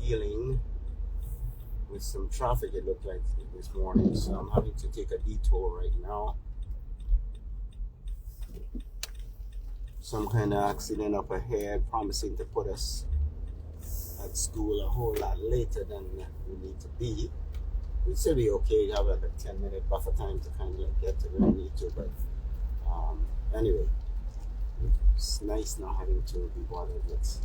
dealing with some traffic, it looked like this morning, so I'm having to take a detour right now. Some kind of accident up ahead, promising to put us at school a whole lot later than we need to be. It should be okay to have like a 10-minute buffer time to kind of like get to where we need to, but anyway, it's nice not having to be bothered with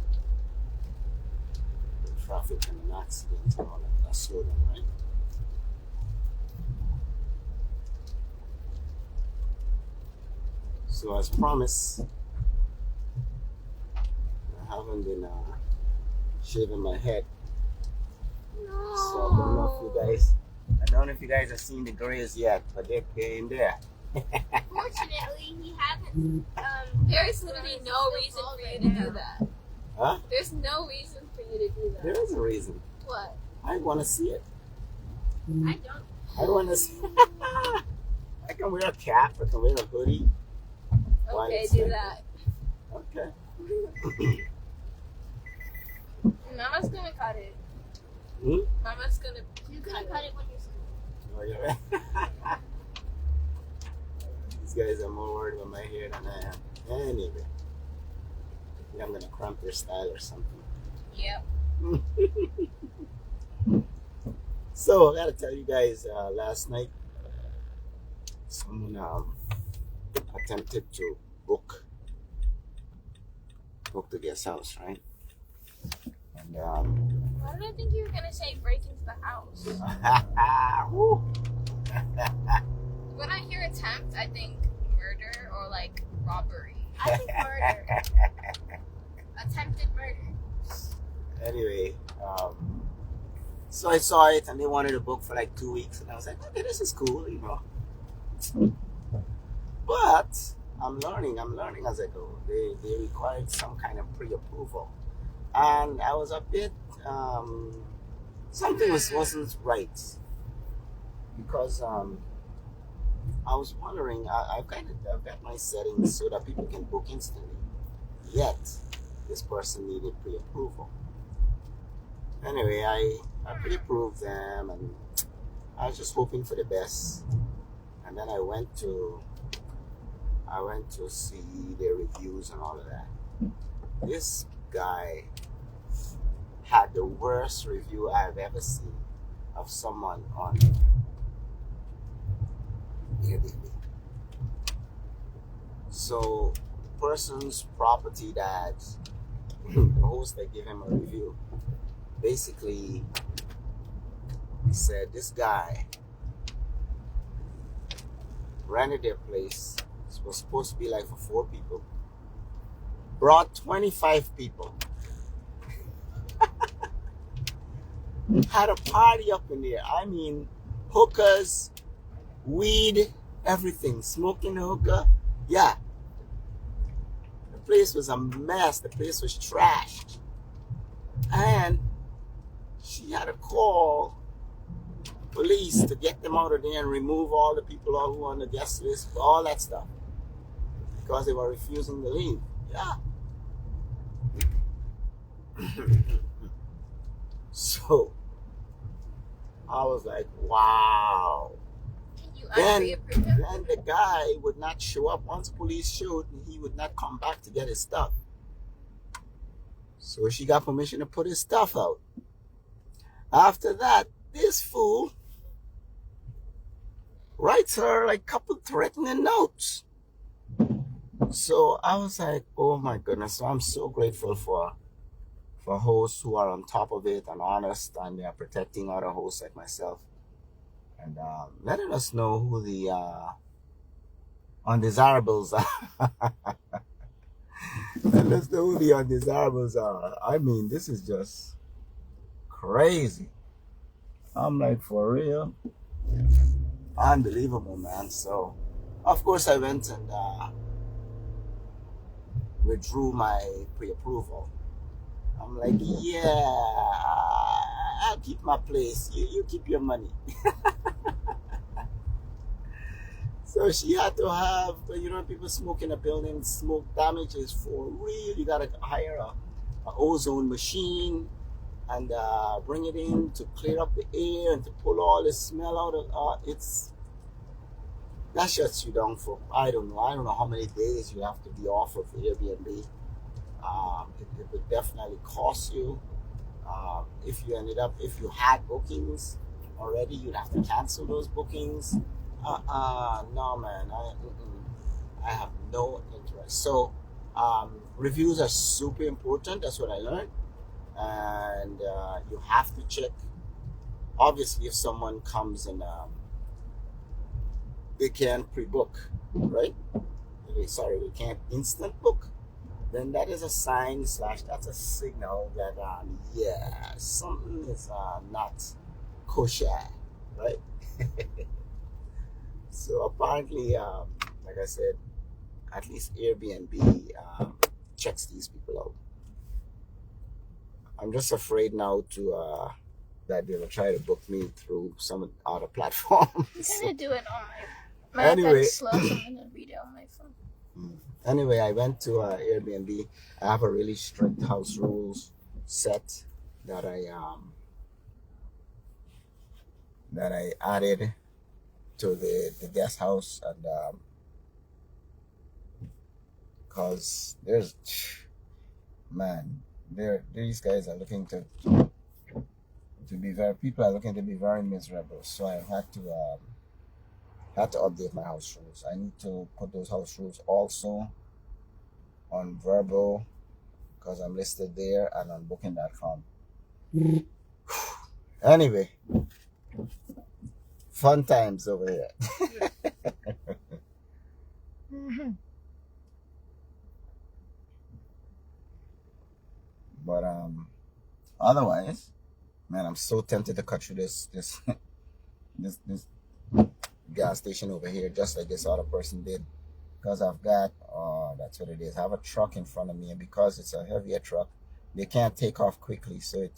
the traffic and an accident and all that. That's slow down, right? So as promised, I haven't been shaving my head. No. So I don't know if you guys have seen the grays yet, but they're in there. Fortunately, he hasn't. There's literally no reason for you to do that. Huh? There's no reason for you to do that. There is a reason. What? I want to see it. I don't. I want to see. I can wear a cap. I can wear a hoodie. Why Okay, it's do like that. Okay. Mama's gonna cut it. Hmm? Mama's gonna. You're gonna cut it when you're sleeping. Oh, you're right. These guys are more worried about my hair than I am. Anyway, I think I'm gonna cramp their style or something. Yep. So I gotta tell you guys, last night someone attempted to book the guest house, right? And Why did I think you were gonna say break into the house? woo. When I hear attempt, I think murder or like robbery. I think murder. Attempted murder. Anyway, so I saw it and they wanted to book for like 2 weeks, and I was like, okay, this is cool, you know. But I'm learning as I go. They required some kind of pre-approval, and I was a bit something wasn't right, because I was wondering. I've got my settings so that people can book instantly, yet this person needed pre-approval. Anyway, I pre-approved them, and I was just hoping for the best. And then I went to see their reviews and all of that. This guy had the worst review I've ever seen of someone on Airbnb. So, the person's property that the host that gave him a review basically said this guy rented their place. It was supposed to be like for 4 people. Brought 25 people. Had a party up in there. I mean, hookers, weed, everything. Smoking the hookah. Yeah. The place was a mess. The place was trashed. And she had to call police to get them out of there and remove all the people who were on the guest list, all that stuff, because they were refusing to leave. Yeah. So I was like, wow. Can you Then pre-approve him? the guy would not show up. Once police showed, he would not come back to get his stuff. So she got permission to put his stuff out. After that, this fool writes her like a couple threatening notes. So I was like, oh my goodness. So I'm so grateful for hosts who are on top of it and honest, and they are protecting other hosts like myself, and letting us know who the undesirables are. Let us know who the undesirables are. I mean, this is just crazy. I'm like, for real? Unbelievable, man. So, of course, I went and withdrew my pre-approval. I'm like, yeah, I'll keep my place. You keep your money. So she had to have, people smoke in a building, smoke damage is for real. You got to hire a ozone machine. and bring it in to clear up the air and to pull all the smell out of that shuts you down for I don't know how many days you have to be off of Airbnb. It would definitely cost you. If you had bookings already, you'd have to cancel those bookings. No man, I have no interest. So reviews are super important. That's what I learned, and you have to check. Obviously, if someone comes and they can pre-book, right? Sorry, they can't instant book. Then that is a sign slash that's a signal that yeah, something is not kosher, right? So apparently, like I said, at least Airbnb checks these people out. I'm just afraid now to that they will try to book me through some other platforms. I'm gonna do it on my Anyway. iPad's slow, so I'm gonna read it on my phone. Anyway, I went to Airbnb. I have a really strict house rules set that I added to the guest house, and because there's man, these guys are looking to be very people are looking to be very miserable. So I had to update my house rules. I need to put those house rules also on Verbo because I'm listed there and on Booking.com. Anyway, fun times over here. But otherwise, man, I'm so tempted to cut through this this gas station over here, just like this other person did, because I've got that's what it is. I have a truck in front of me, and because it's a heavier truck, they can't take off quickly, so they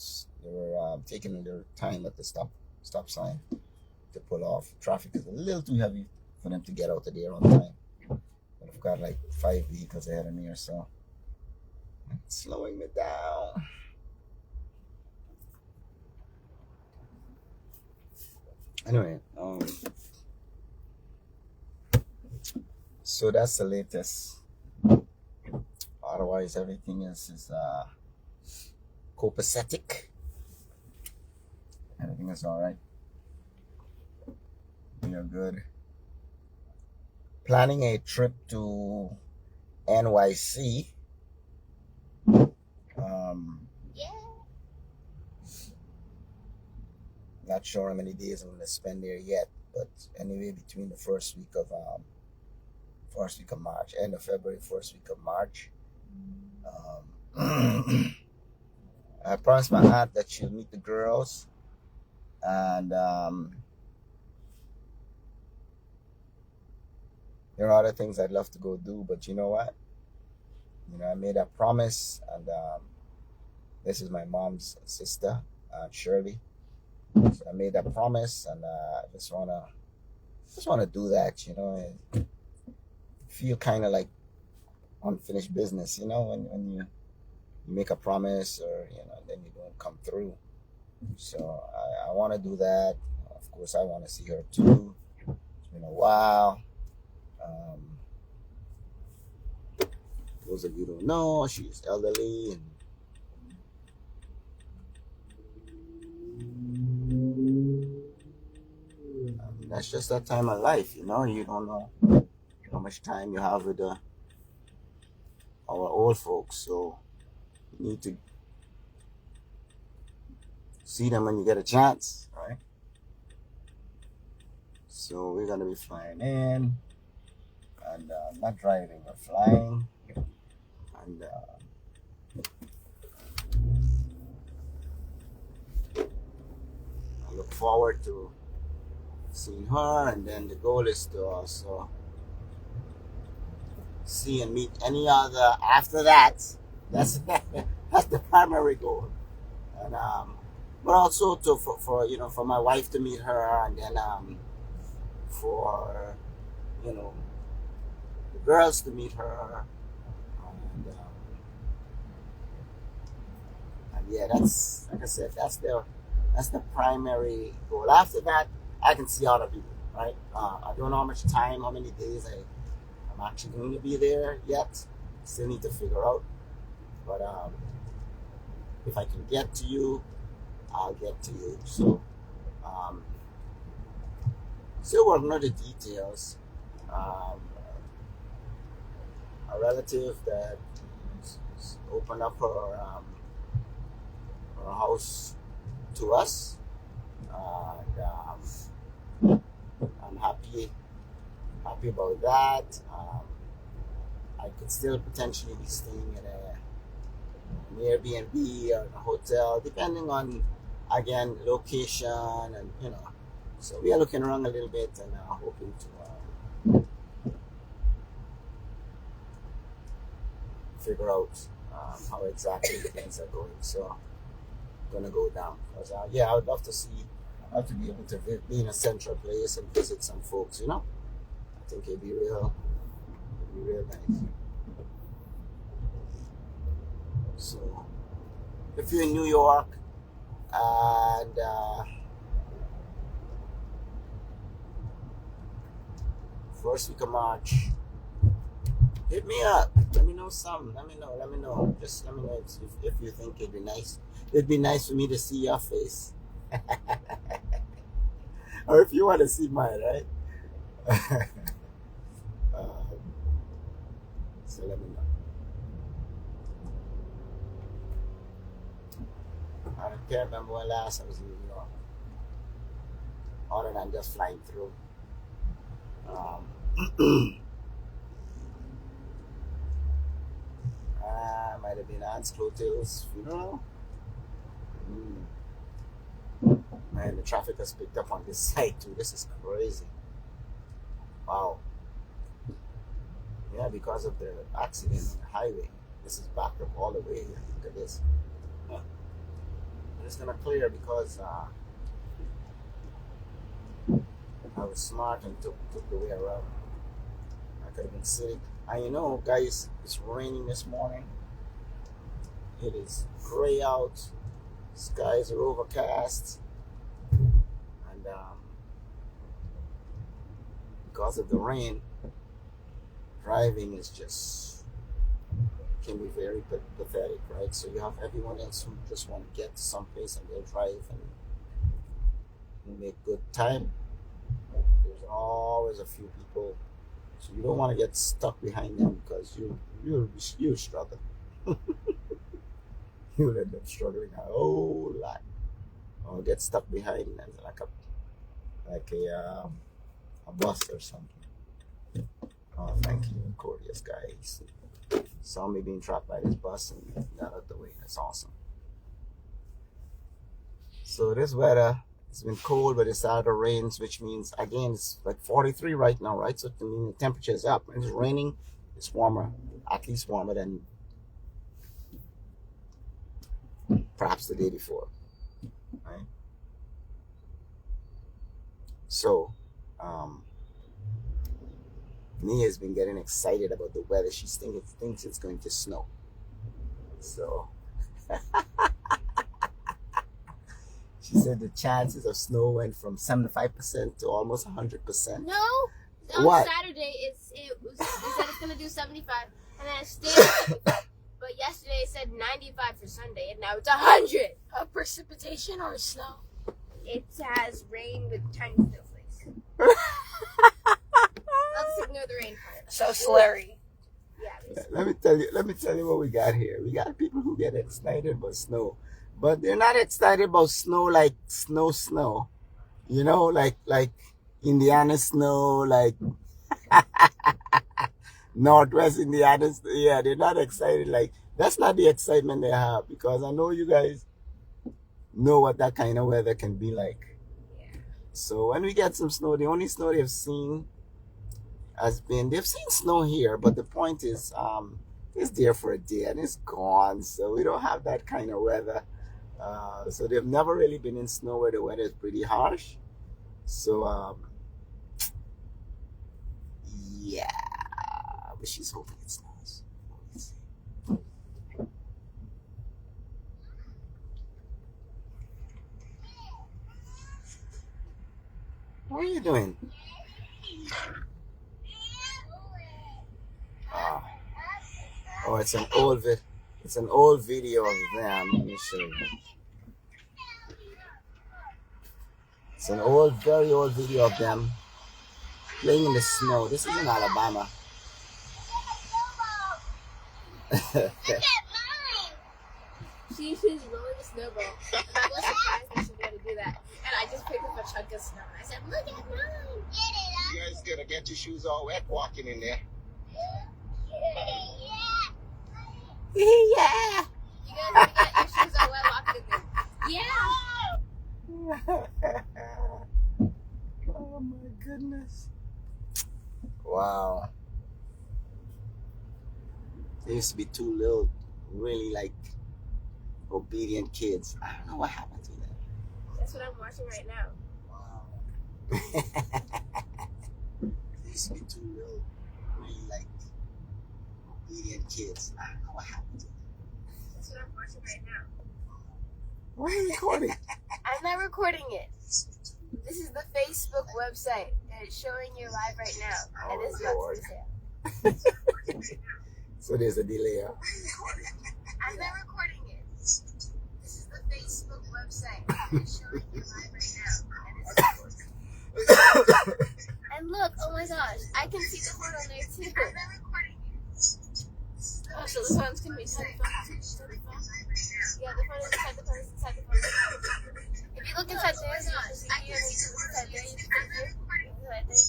were taking their time at the stop sign to pull off. Traffic is a little too heavy for them to get out of there on time. But I've got like 5 vehicles ahead of me or so. It's slowing me down. Anyway, so that's the latest. Otherwise, everything else is copacetic. Everything is all right. We are good. Planning a trip to NYC. Yeah. Not sure how many days I'm gonna spend there yet, but anyway, between the first week of March, end of February, first week of March. I promised my aunt that she'll meet the girls, and there are other things I'd love to go do, but you know what? I made a promise, and this is my mom's sister, Shirley. So I made that promise, and I just wanna do that. And feel kind of like unfinished business. When you make a promise, or then you don't come through. So I want to do that. Of course, I want to see her too. It's been a while. Those of you who don't know, she's elderly, and that's just that time of life. You don't know how much time you have with our old folks, so you need to see them when you get a chance, right? So we're gonna be flying in, and not driving, we're flying, and I look forward to seeing her, and then the goal is to also see and meet any other after that. That's that's the primary goal, and but also for my wife to meet her, and then for the girls to meet her, and yeah, that's like I said, that's the primary goal. After that, I can see other people, right? I don't know how much time, how many days I'm actually going to be there yet. Still need to figure out. But if I can get to you, I'll get to you. So um, still working on the details. Um, a relative that opened up her house to us. And I'm happy about that. I could still potentially be staying at an Airbnb or a hotel, depending on again location and So we are looking around a little bit and hoping to figure out how exactly the things are going. So gonna go down. Because, yeah, I would love to see. I'd love to be able to be in a central place and visit some folks. I think it'd be real nice. So if you're in New York and first week of March, hit me up. Let me know something. Let me know. Just let me know if you think it'd be nice. It'd be nice for me to see your face. Or if you want to see mine, right? So let me know. I can't remember when last I was in New York. Other than just flying through. Might have been Aunt's Clotil's funeral. Man, the traffic has picked up on this side too. This is crazy. Wow. Yeah, because of the accident on the highway. This is backed up all the way here. Look at this. Yeah. I'm just gonna clear because I was smart and took the way around. I could have been sitting. And guys, it's raining this morning. It is gray out. Skies are overcast. And because of the rain, driving is can be very pathetic, right? So you have everyone else who just want to get to someplace and they'll drive and make good time. There's always a few people, so you don't want to get stuck behind them because you struggle. You'll end up struggling a whole lot, or get stuck behind a bus or something. Oh, thank you, courteous guys. Saw me being trapped by this bus and got out the way. That's awesome. So this weather, it's been cold, but it started to rain, which means again it's like 43 right now, right? So the temperature is up. When it's raining, it's warmer, at least warmer than perhaps the day before, right? So, Nia's been getting excited about the weather. She thinks it's going to snow. So she said the chances of snow went from 75% to almost 100%. No, on What? Saturday it said it's gonna do 75, and then it stayed. But yesterday it said 95 for Sunday, and now it's 100 of precipitation or snow. It has rain with tiny snowflakes. I'll just ignore the rain part. So slurry. Yeah. Let me tell you what we got here. We got people who get excited about snow, but they're not excited about snow like snow. Like Indiana snow, like Northwest Indiana. Yeah, they're not excited. Like that's not the excitement they have, because I know you guys know what that kind of weather can be like. Yeah. So when we get some snow, the only snow they've seen they've seen snow here, but the point is it's there for a day and it's gone. So we don't have that kind of weather. So they've never really been in snow where the weather is pretty harsh. So yeah, but she's hoping it snows. What are you doing? Ah. Oh, it's an old video of them. Let me show you. It's an very old video of them playing in the snow. This is in Alabama. She's rolling a snowball. And I was surprised that she wanted to do that. And I just picked up a chunk of snow. I said, look at mine. You guys gonna get your shoes all wet walking in there. Yeah. You guys gonna get your shoes all wet walking in there. Yeah. Oh my goodness. Wow. There used to be two little, really like obedient kids. I don't know what happened to them. That's what I'm watching right now. Wow. There used to be two little, really like obedient kids. I don't know what happened to them. That's what I'm watching right now. Why are you recording? I'm not recording it. This is the Facebook website, and it's showing you live right now. And it's not Lord. for sale. So there's a delay. Huh? I'm not recording it. This is the Facebook website, and it's showing you live right now. And it's not for sale. And look, oh my gosh, I can see the phone on there too. I'm not recording it. Oh, so the phone's gonna be inside the phone. Yeah, the phone is inside the phone. It's inside the phone. If you look inside there, you can see here. If you look inside there, you can see here. Inside there, you can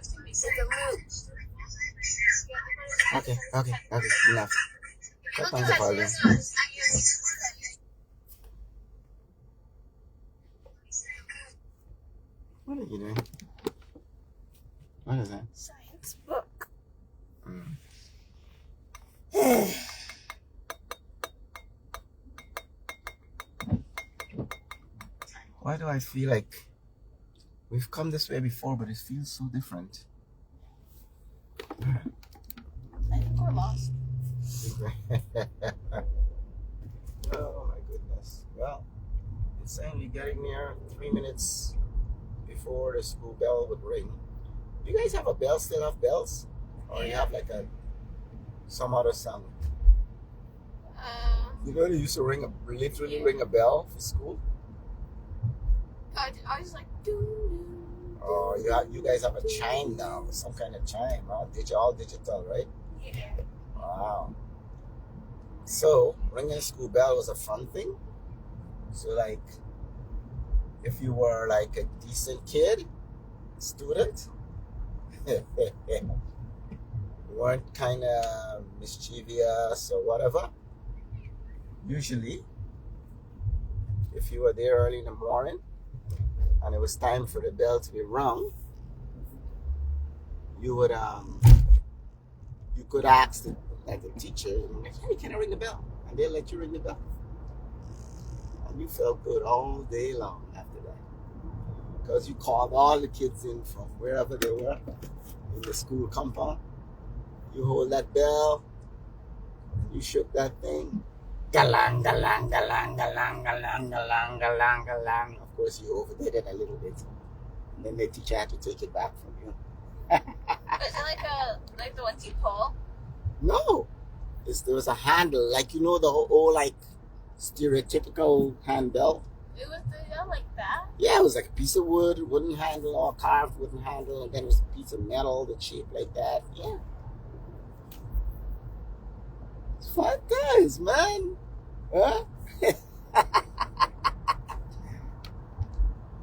see. It's a loop. Okay, enough. If you Cut look down the inside volume. there, What are you doing? What is that? science book. Why do I feel like we've come this way before, but it feels so different? I think we're lost. Oh my goodness. Well, it's saying we're getting there 3 minutes before the school bell would ring. Do you guys have a bell? Still have bells? Or you have like some other sound? You know they used to literally ring a bell for school? I was like, doo. Oh, you guys have a chime now, some kind of chime, huh? All digital, right? Yeah. Wow. So, ringing a school bell was a fun thing. So, like, if you were like a decent kid, student, you weren't kind of mischievous or whatever, usually, if you were there early in the morning and it was time for the bell to be rung, you would you could ask the teacher, like, hey, can I ring the bell? And they'll let you ring the bell. And you felt good all day long after that. Because you called all the kids in from wherever they were in the school compound. You hold that bell, you shook that thing. Galang, galang, galang, galang, galang, galang, galang, galang. Of course, you overdid it a little bit. And then the teacher had to take it back from you. Is it like the ones you pull? No. There was a handle, like, you know, the whole like, stereotypical handbell. It was like that? Yeah, it was like a piece of wood, wooden handle, or carved wooden handle, and then it was a piece of metal that's shaped like that. Yeah. It's fun times, man. Huh?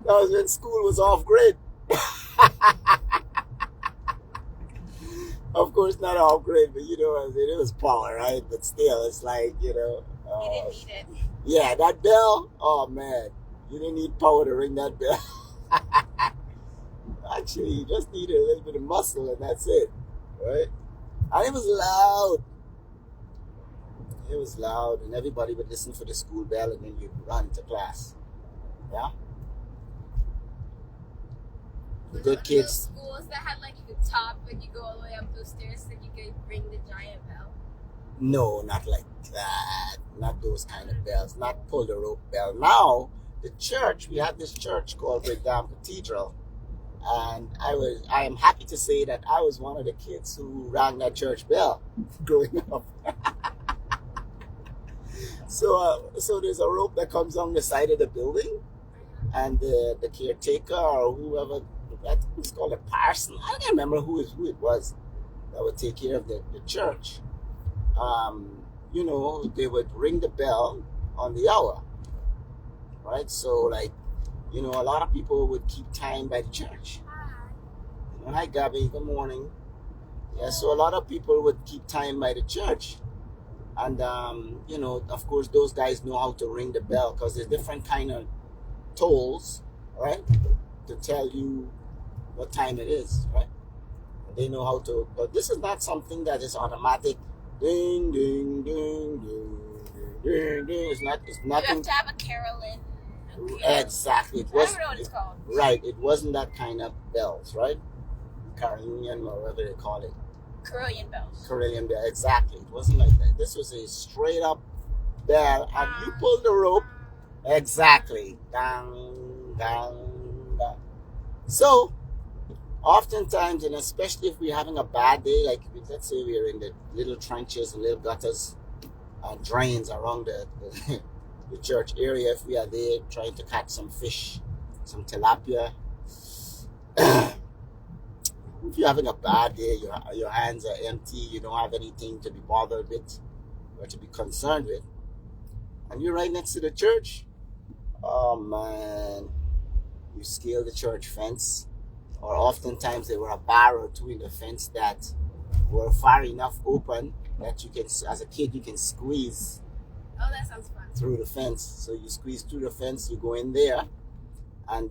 That was when school was off grid. Of course, not off grid, but you know, it was power, right? But still, it's like, you know. You didn't need it. Yeah, that bell. Oh man, you didn't need power to ring that bell. Actually, you just needed a little bit of muscle, and that's it, right? And it was loud. It was loud, and everybody would listen for the school bell, and then you'd run to class. Yeah. The good kids. Those schools that had like the top and you go all the way up those stairs so you could ring the giant bell. No, not like that. Not those kind of bells. Not pull the rope bell. Now, the church, we had this church called Breakdown Cathedral, and I am happy to say that I was one of the kids who rang that church bell growing up. So there's a rope that comes on the side of the building, and the caretaker or whoever, I think it's called a parson. I don't remember who it was that would take care of the church. They would ring the bell on the hour, right? So, like, a lot of people would keep time by the church. Hi, Gabby. Good morning. Yeah, so a lot of people would keep time by the church. And, of course, those guys know how to ring the bell because there's different kind of tolls, right, to tell you what time it is, right? They know how to, but this is not something that is automatic. Ding, ding, ding, ding, ding, ding, ding. It's nothing. You have to have a carolyn. Exactly. I don't know what it's called. Right. It wasn't that kind of bells, right? Carolinian or whatever they call it. Carillon bells. Carillon bell. Exactly. It wasn't like that. This was a straight up bell, and you pull the rope. Exactly. Dang, dang, dang. So, oftentimes, and especially if we're having a bad day, like let's say we're in the little trenches and little gutters and drains around the church area, if we are there trying to catch some fish, some tilapia, if you're having a bad day, your hands are empty, you don't have anything to be bothered with or to be concerned with, and you're right next to the church, oh man, you scale the church fence, or oftentimes there were a bar or two in the fence that were far enough open that you can, as a kid, you can squeeze. Oh, that sounds fun. Through the fence. So you squeeze through the fence, you go in there, and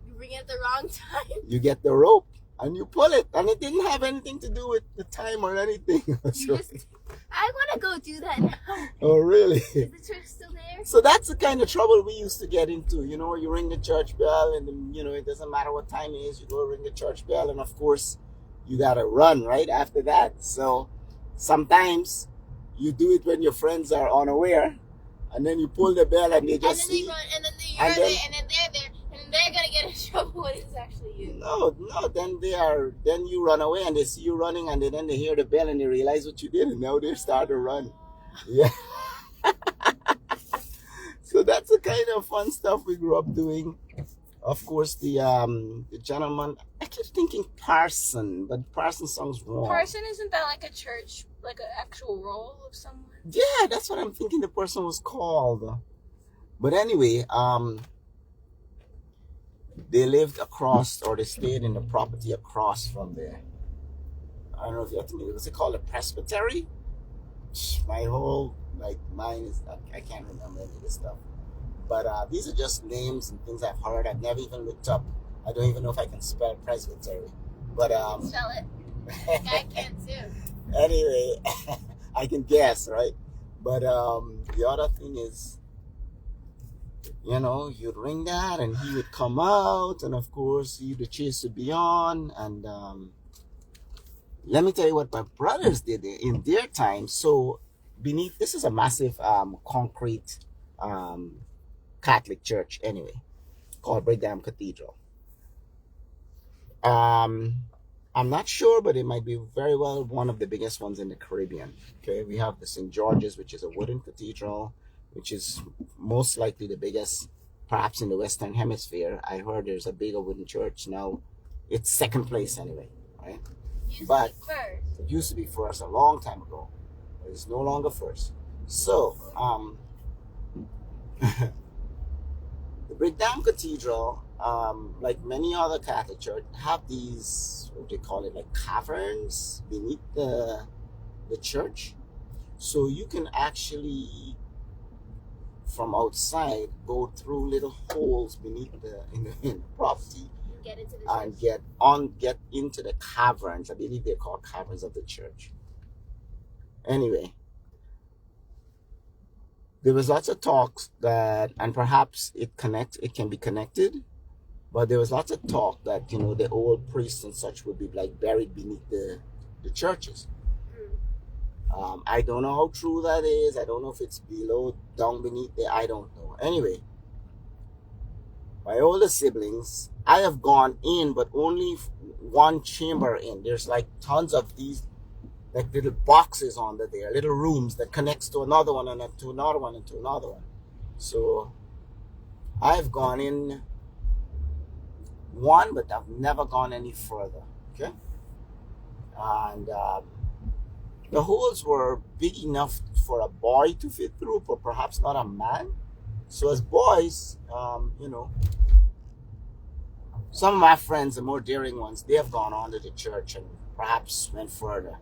you bring it at the wrong time. You get the rope and you pull it, and it didn't have anything to do with the time or anything. I want to go do that now. Oh, really? Is the church still there? So that's the kind of trouble we used to get into. You ring the church bell, and it doesn't matter what time it is. You go ring the church bell, and of course, you gotta run right after that. So sometimes you do it when your friends are unaware, and then you pull the bell, and they just and then they run, and then you're there, and then they're there, and they're gonna get in trouble when it's actually you. No. Then you run away, and they see you running, and then they hear the bell, and they realize what you did, and now they start to run. Yeah. So that's the kind of fun stuff we grew up doing. Of course, the gentleman, I keep thinking parson, but parson sounds wrong. Parson, isn't that like a church, like an actual role of someone? Yeah, that's what I'm thinking the person was called. But anyway, they lived across, or they stayed in the property across from there. I don't know if you have to know, was it called a presbytery? My whole, mine is, I can't remember any of this stuff. But these are just names and things I've heard. I've never even looked up. I don't even know if I can spell presbytery. But spell it. I can too. Anyway, I can guess, right? But the other thing is, you'd ring that, and he would come out, and of course, the chase would be on. And let me tell you what my brothers did in their time. So beneath, this is a massive concrete Catholic church anyway, called Breakdown Cathedral. I'm not sure, but it might be very well one of the biggest ones in the Caribbean. Okay, we have the St. George's, which is a wooden cathedral, which is most likely the biggest, perhaps in the Western Hemisphere. I heard there's a bigger wooden church now. It's second place anyway, right? But it used to be first a long time ago. But it's no longer first. So, the Breakdown Cathedral, like many other Catholic churches, have these, what they call it, like caverns beneath the church. So you can actually, from outside, go through little holes beneath in the property Get into the and church. get into the caverns. I believe they're called caverns of the church. Anyway, there was lots of talks that, and perhaps it can be connected, but there was lots of talk that the old priests and such would be buried beneath the churches. I don't know how true that is. I don't know if it's down beneath there. I don't know. Anyway, My older siblings, I have gone in, but only one chamber in. There's like tons of these like little boxes under there, little rooms that connects to another one and to another one and to another one. So I've gone in one, but I've never gone any further. Okay, and the holes were big enough for a boy to fit through, but perhaps not a man. So as boys, some of my friends, the more daring ones, they have gone on to the church and perhaps went further.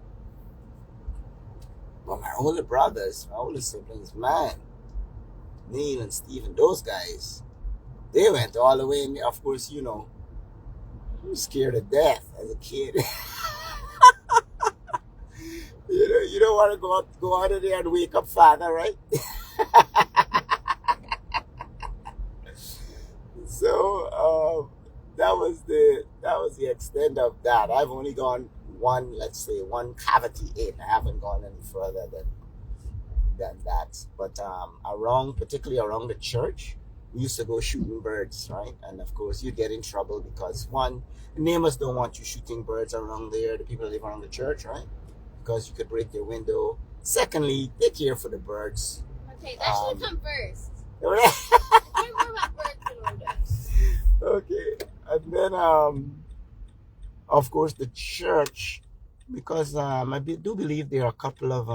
But my older brothers, my older siblings, man, Neil and Stephen, those guys, they went all the way in. Of course, I was scared to death as a kid. You don't want to go out of there and wake up father, right? So that was the extent of that. I've only gone one cavity in. I haven't gone any further than that. But particularly around the church, we used to go shooting birds, right? And of course, you get in trouble because one, the neighbors don't want you shooting birds around there. The people that live around the church, right? Because you could break their window. Secondly, they care for the birds. Okay, that should come first. I care more about birds than windows. Okay, and then of course the church, because I do believe there are a couple of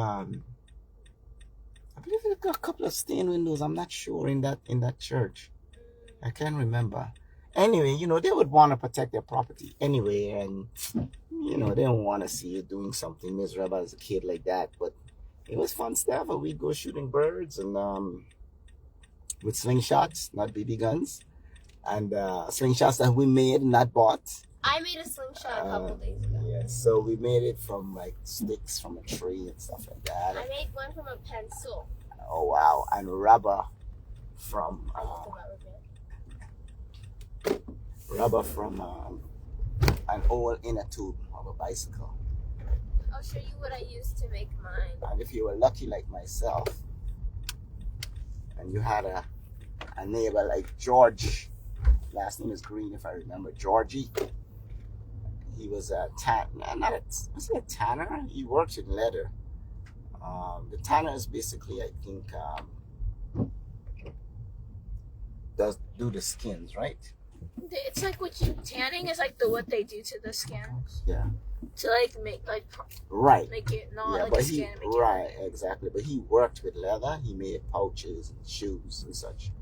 stained windows. I'm not sure in that church. I can't remember. Anyway, they would want to protect their property anyway, and they don't want to see you doing something miserable as a kid like that. But it was fun stuff. And we'd go shooting birds and with slingshots, not BB guns, and slingshots that we made, not bought. I made a slingshot a couple days ago. Yeah, so we made it from like sticks from a tree and stuff like that. I made one from a pencil. Oh wow! And rubber from an old inner tube of a bicycle. I'll show you what I used to make mine. And if you were lucky like myself, and you had a neighbor like George, last name is Green if I remember, Georgie. He was a was he a tanner? He works in leather. The tanner is basically, I think, does do the skins, right? It's like tanning is like what they do to the skin. Yeah. To like make right. Make it not yeah, like but a skin. Exactly. But he worked with leather. He made pouches and shoes and such.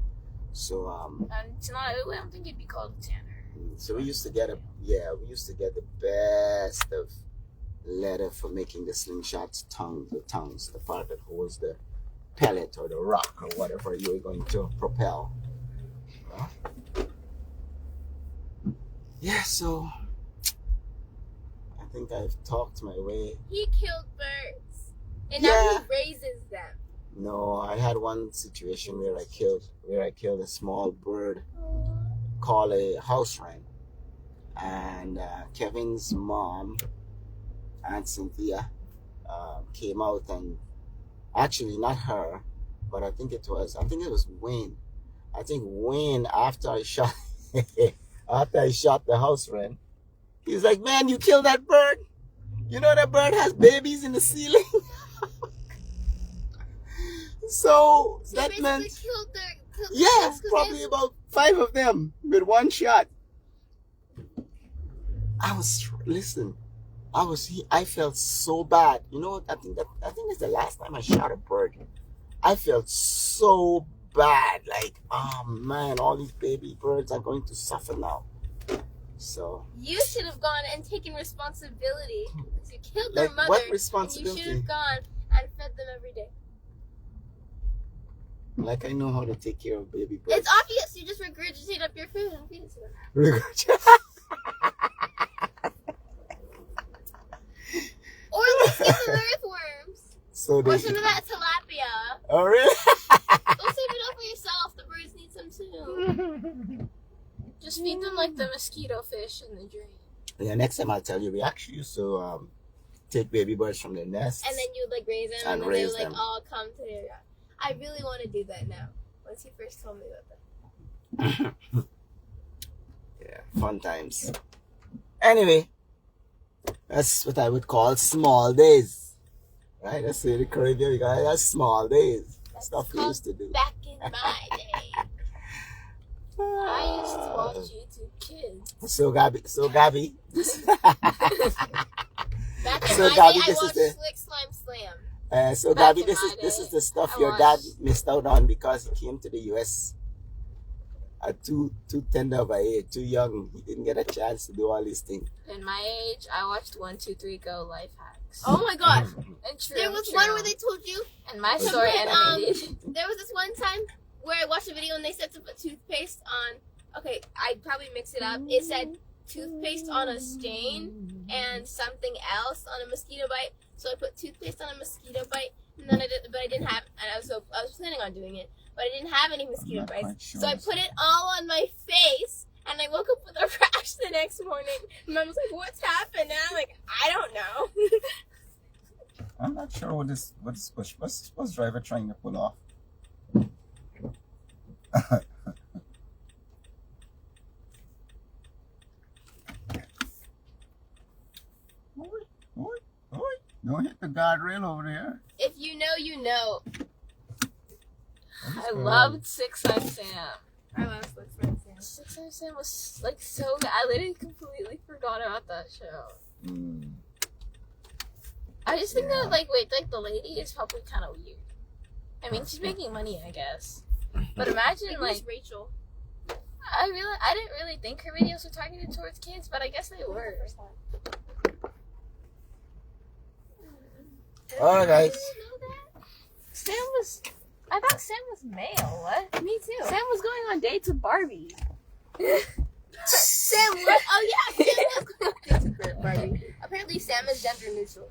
So and it's not. I don't think it'd be called a tanner. So we used to get the best of leather for making the slingshots, the tongues, the part that holds the pellet or the rock or whatever you're going to propel. Yeah, so I think I've talked my way. He killed birds, and now he raises them. No, I had one situation where I killed a small bird called a house wren, and Kevin's mom, Aunt Cynthia, came out, and actually not her, but I think it was Wayne. I think Wayne, after I shot the house wren, he was like, "Man, you killed that bird. You know that bird has babies in the ceiling." So that meant killed probably about 5 of them with one shot. I felt so bad. You know, I think it's the last time I shot a bird. I felt so bad. Like, oh man, all these baby birds are going to suffer now. So you should have gone and taken responsibility because you killed their mother. What responsibility? And you should have gone and fed them every day. Like I know how to take care of baby birds. It's obvious. You just regurgitate up your food and feed it to them. Or let's get some earthworms. Or some of that tilapia. Oh really? Don't save it up for yourself. The birds need some too. Just feed them like the mosquito fish in the dream. Yeah, next time I'll tell you. We actually used to take baby birds from their nests. And then you'd like raise them and then they would like all come to their yard. I really want to do that now. Once you first told me about that. Fun times. Anyway, that's what I would call small days. Right? That's in the Caribbean. We got that's small days. That's Stuff we called used to do. back in my day. I used to watch YouTube Kids. So Gabby. Back in So, my Gabby, day, I this is watched the- Slick Slime Slam. So Back Gabby, in this my is day, the stuff I your dad watched- missed out on because he came to the US at too tender of a age, too young. He didn't get a chance to do all these things. In my age, I watched 123 Go Life Hacks. Oh my gosh. And true, There was true. one where they told you. And my to story put, animated. There was this one time where I watched a video and they said to put toothpaste on. Okay, I'd probably mix it up. It said toothpaste on a stain and something else on a mosquito bite. So I put toothpaste on a mosquito bite, and then I didn't have. And I was planning on doing it, but I didn't have any mosquito bites. So I put it all on my face, and I woke up with a rash the next morning. Mom was like, "What's happened?" And I'm like, "I don't know." I'm not sure what this bus driver trying to pull off. Oi. Don't hit the guardrail over there. If you know, you know. I loved Six Nine Sam. I love Slick Slime Sam. Six Nine Sam was like so good. I literally completely forgot about that show. I just think that like the lady is probably kind of weird. I mean, she's making money, I guess. But imagine It like was Rachel. I didn't really think her videos were targeted towards kids, but I guess they were. Alright, guys. I thought Sam was male. What? Me too. Sam was going on dates with Barbie. Sam was. Oh yeah, Sam was going on dates with Barbie. Apparently, Sam is gender neutral.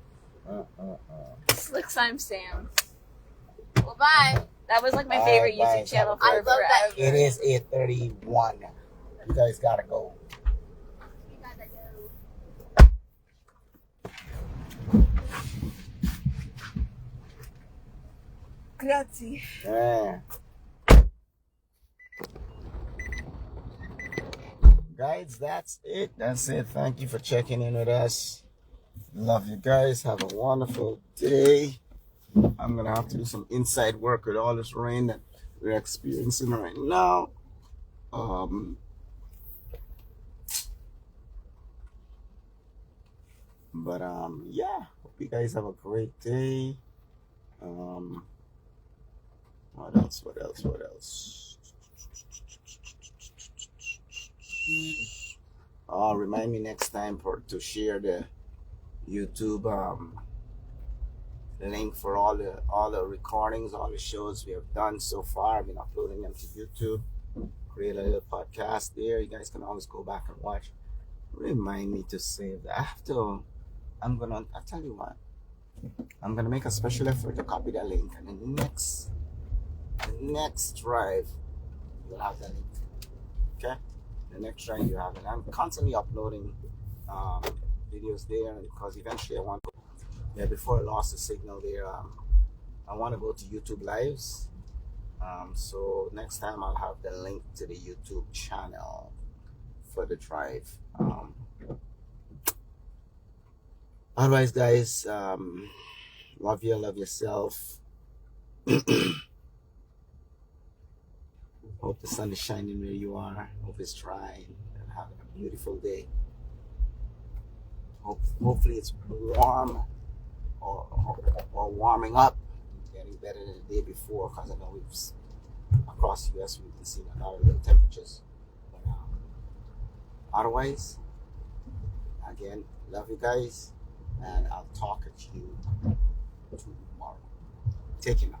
Slick Slime Sam. Well, bye. That was like my Bye, favorite bye. YouTube channel I for love that. It is 8:31. You guys gotta go. We gotta go. Grazie. Yeah. Guys, that's it. That's it. Thank you for checking in with us. Love you guys. Have a wonderful day. I'm gonna have to do some inside work with all this rain that we're experiencing right now. Yeah. Hope you guys have a great day. What else? Remind me next time to share the YouTube link for all the recordings, all the shows we have done so far. I've been uploading them to YouTube. Create a little podcast there. You guys can always go back and watch. Remind me to save that. I'll tell you what. I'm gonna make a special effort to copy that link, and in the next drive you'll have that link. Okay? The next drive you have it. I'm constantly uploading videos there because eventually I want to before I lost the signal there, I want to go to YouTube Lives. So next time I'll have the link to the YouTube channel for the drive. Otherwise, guys, love you, love yourself. Hope the sun is shining where you are. Hope it's dry and having a beautiful day. Hopefully it's warm or warming up, getting better than the day before, because I know across the US we've been seeing a lot of low temperatures. But otherwise, again, love you guys, and I'll talk at you tomorrow. Take care now.